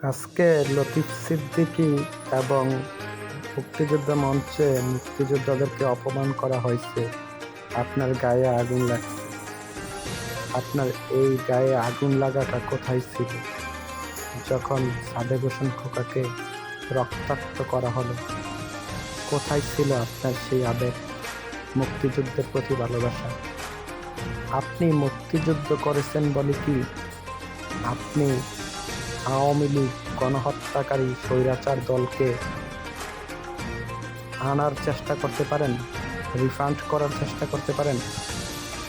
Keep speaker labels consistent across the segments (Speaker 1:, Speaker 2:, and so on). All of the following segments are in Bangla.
Speaker 1: আজকে লতিফ সিদ্দিকী এবং মুক্তিযোদ্ধা মঞ্চে মুক্তিযোদ্ধাদেরকে অপমান করা হয়েছে। আপনার গায়ে আগুন লাগছে। আপনার এই গায়ে আগুন লাগাটা কোথায় ছিল যখন সাদেক হোসেন খোকাকে রক্তাক্ত করা হলো? কোথায় ছিল আপনার সেই আবেগ, মুক্তিযুদ্ধের প্রতি ভালোবাসা? আপনি মুক্তিযুদ্ধ করেছেন বলে কি আপনি আওয়ামী লীগ গণহত্যাকারী স্বৈরাচার দলকে আনার চেষ্টা করতে পারেন, রিফান্ড করার চেষ্টা করতে পারেন?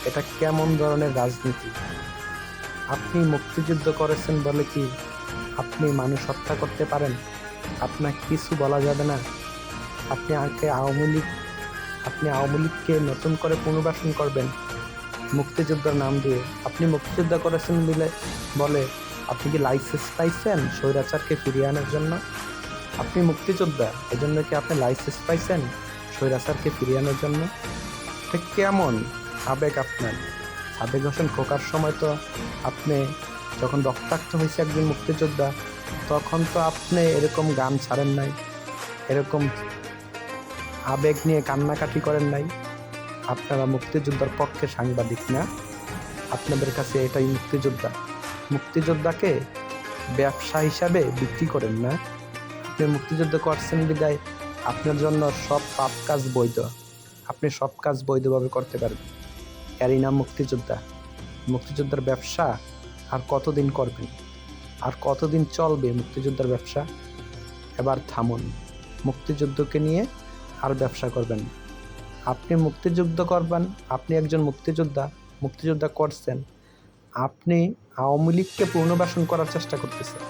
Speaker 1: এটা কেমন ধরনের রাজনীতি? আপনি মুক্তিযুদ্ধ করেছেন বলে কি আপনি মানুষ হত্যা করতে পারেন? আপনার কিছু বলা যাবে না? আপনি আওয়ামী লীগকে নতুন করে পুনর্বাসন করবেন মুক্তিযোদ্ধার নাম দিয়ে? আপনি মুক্তিযুদ্ধ করেছেন বলে আপনি কি লাইসেন্স পাইছেন স্বৈরাচারকে ফিরিয়ে আনার জন্য? আপনি মুক্তিযোদ্ধা, এজন্য কি আপনি লাইসেন্স পাইছেন স্বৈরাচারকে ফিরিয়ে আনার জন্য? এটা কেমন আবেগ আপনার? সাদেক হোসেন খোকার সময় তো আপনি যখন রক্তাক্ত হয়েছে একজন মুক্তিযোদ্ধা, তখন তো আপনি এরকম গান ছাড়েন নাই, এরকম আবেগ নিয়ে কান্নাকাটি করেন নাই। আপনারা মুক্তিযোদ্ধার পক্ষে সাংবাদিক না, আপনাদের কাছে এটাই মুক্তিযোদ্ধা। মুক্তিযোদ্ধাকে ব্যবসা হিসাবে বিক্রি করেন না। আপনি মুক্তিযুদ্ধ করছেন বিদায় আপনার জন্য সব পাপ কাজ বৈধ, আপনি সব কাজ বৈধভাবে করতে পারবেন। এরই নাম মুক্তিযোদ্ধা। মুক্তিযোদ্ধার ব্যবসা আর কতদিন করবেন? আর কতদিন চলবে মুক্তিযোদ্ধার ব্যবসা? এবার থামুন, মুক্তিযুদ্ধকে নিয়ে আর ব্যবসা করবেন না। আপনি মুক্তিযুদ্ধ করবেন, আপনি একজন মুক্তিযোদ্ধা করছেন, আপনি আওয়ামী লীগকে পুনর্বাসন করার চেষ্টা করতেছেন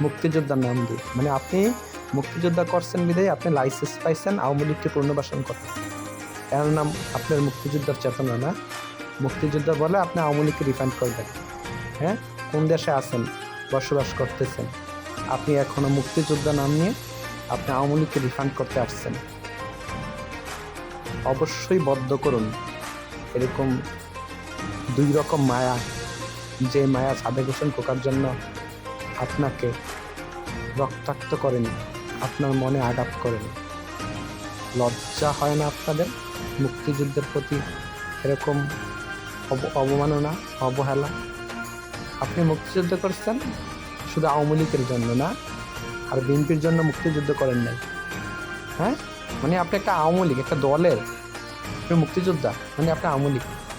Speaker 1: মুক্তিযোদ্ধার নাম দিয়ে। মানে আপনি মুক্তিযোদ্ধা করছেন বিধায় আপনি লাইসেন্স পাইছেন আওয়ামী লীগকে পুনর্বাসন করতে। এর নাম আপনার মুক্তিযোদ্ধার চেতনা না? মুক্তিযোদ্ধা বলে আপনি আওয়ামী লীগকে রিফান্ড করবেন? হ্যাঁ, কোন দেশে আছেন, বসবাস করতেছেন? আপনি এখনো মুক্তিযোদ্ধা নাম নিয়ে আপনি আওয়ামী লীগকে রিফান্ড করতে আসছেন। অবশ্যই বদ্ধ করুন এরকম দুই রকম মায়া, যে মায়া সাদেক হোসেন খোকার জন্য আপনাকে রক্তাক্ত করেনি, আপনার মনে আঘাত করেনি। লজ্জা হয় না আপনাদের মুক্তিযুদ্ধের প্রতি এরকম অবমাননা, অবহেলা? আপনি মুক্তিযুদ্ধ করছেন শুধু আওয়ামী লীগের জন্য না, আর বিএনপির জন্য মুক্তিযুদ্ধ করেন নাই। হ্যাঁ, মানে আপনি একটা আওয়ামী লীগ, একটা দলের আপনি মুক্তিযোদ্ধা, মানে আপনি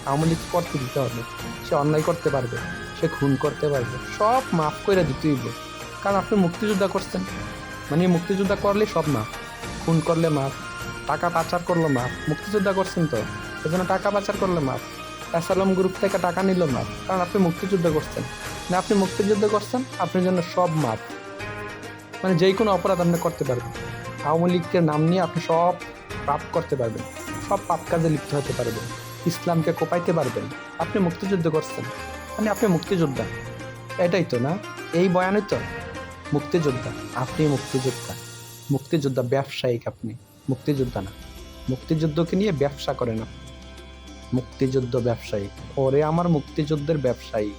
Speaker 1: আওয়ামী লীগ করতে দিতে হবে। সে অন্যায় করতে পারবে, সে খুন করতে পারবে, সব মাফ করে দিতে হইবে, কারণ আপনি মুক্তিযোদ্ধা করছেন। মানে মুক্তিযোদ্ধা করলে সব মাফ, খুন করলে মাফ, টাকা পাচার করলো মাফ। মুক্তিযোদ্ধা করছেন তো, সেজন্য টাকা পাচার করলে মাফ, অ্যাসালাম গ্রুপ থেকে টাকা নিল মাফ, কারণ আপনি মুক্তিযুদ্ধ করছেন। না, আপনি মুক্তিযুদ্ধ করছেন, আপনার জন্য সব মাফ। মানে যেই কোনো অপরাধ আপনি করতে পারবেন, আওয়ামী লীগের নাম নিয়ে আপনি সব পাপ করতে পারবেন, সব পাপ কাজে লিপ্ত হতে পারবেন, ইসলামকে কোপাইতে পারবেন। আপনি মুক্তিযুদ্ধ করছেন, মানে আপনি মুক্তিযোদ্ধা। এটাই তো না? এই বয়ানই তো মুক্তিযোদ্ধা। আপনি মুক্তিযোদ্ধা ব্যবসায়িক, আপনি মুক্তিযোদ্ধা না। মুক্তিযুদ্ধকে নিয়ে ব্যবসা করেন আপনি, মুক্তিযুদ্ধ ব্যবসায়িক। ওরে আমার মুক্তিযুদ্ধের ব্যবসায়ী।